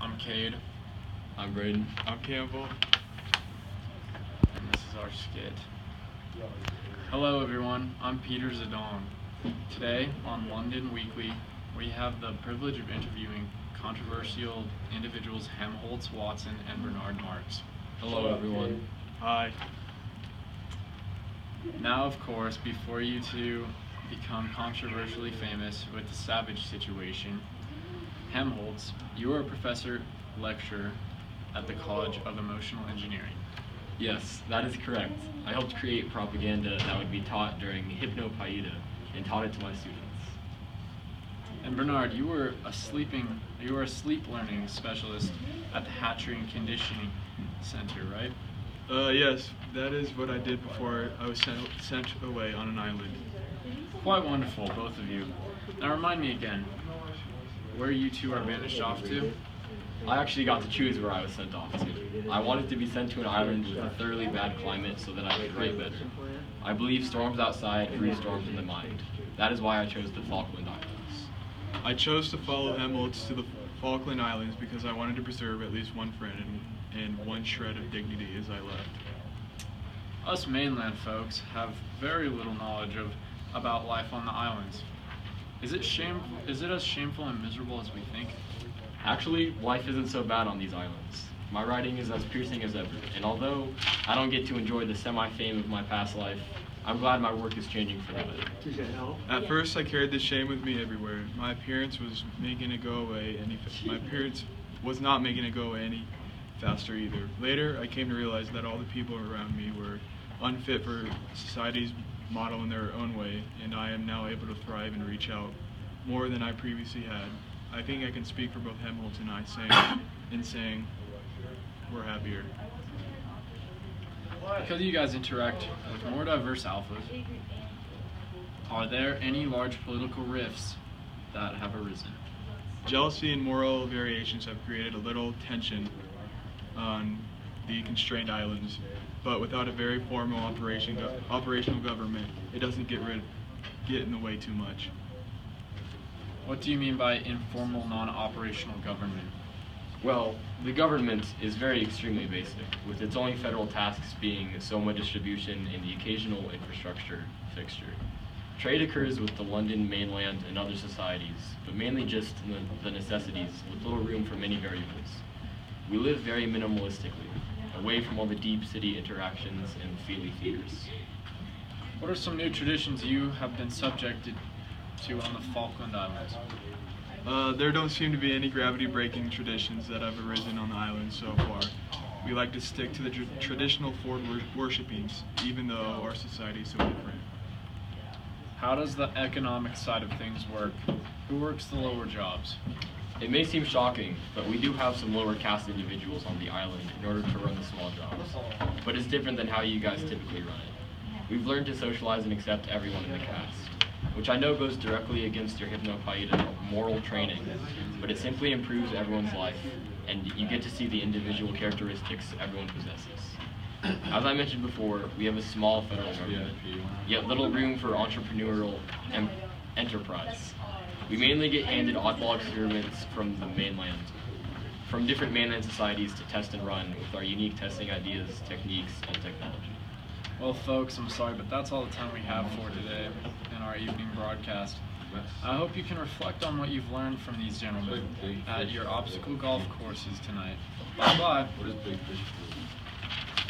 I'm Cade. I'm Braden. I'm Campbell. And this is our skit. Hello everyone, I'm Peter Zidane. Today on London Weekly, we have the privilege of interviewing controversial individuals Helmholtz, Watson, and Bernard Marx. Hello everyone. Hi. Now, of course, before you two become controversially famous with the Savage situation, Helmholtz, you are a professor lecturer at the College of Emotional Engineering. Yes, that is correct. I helped create propaganda that would be taught during Hypnopaida and taught it to my students. And Bernard, you were a sleep learning specialist at the Hatchery and Conditioning Center, right? Yes, that is what I did before I was sent away on an island. Quite wonderful, both of you. Now remind me again, where you two are banished off to? I actually got to choose where I was sent off to. I wanted to be sent to an island with a thoroughly bad climate so that I could write better. I believe storms outside breed storms in the mind. That is why I chose the Falkland Islands. I chose to follow Helmholtz to the Falkland Islands because I wanted to preserve at least one friend and one shred of dignity as I left. Us mainland folks have very little knowledge about life on the islands. Is it as shameful and miserable as we think? Actually, life isn't so bad on these islands. My writing is as piercing as ever, and although I don't get to enjoy the semi-fame of my past life, I'm glad my work is changing for the better. At first, I carried this shame with me everywhere. My appearance was making it go away, my appearance was not making it go away any faster either. Later, I came to realize that all the people around me were unfit for society's model in their own way, and I am now able to thrive and reach out more than I previously had. I think I can speak for both Helmholtz and I saying we're happier. Because you guys interact with more diverse alphas, are there any large political rifts that have arisen? Jealousy and moral variations have created a little tension on the constrained islands, but without a very formal operational government, it doesn't get in the way too much. What do you mean by informal, non-operational government? Well, the government is very extremely basic, with its only federal tasks being soma distribution and the occasional infrastructure fixture. Trade occurs with the London mainland and other societies, but mainly just the necessities, with little room for many variables. We live very minimalistically, away from all the deep city interactions and feely fears. What are some new traditions you have been subjected to on the Falkland Islands? There don't seem to be any gravity-breaking traditions that have arisen on the island so far. We like to stick to the traditional Ford worshipings, even though our society is so different. How does the economic side of things work? Who works the lower jobs? It may seem shocking, but we do have some lower caste individuals on the island in order to run the small jobs. But it's different than how you guys typically run it. We've learned to socialize and accept everyone in the caste, which I know goes directly against your Hypnopaida moral training, but it simply improves everyone's life, and you get to see the individual characteristics everyone possesses. As I mentioned before, we have a small federal government, yet little room for entrepreneurial enterprise. We mainly get handed oddball experiments from the mainland, from different mainland societies to test and run with our unique testing ideas, techniques, and technology. Well, folks, I'm sorry, but that's all the time we have for today in our evening broadcast. I hope you can reflect on what you've learned from these gentlemen at your obstacle golf courses tonight. Bye-bye.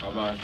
Bye-bye.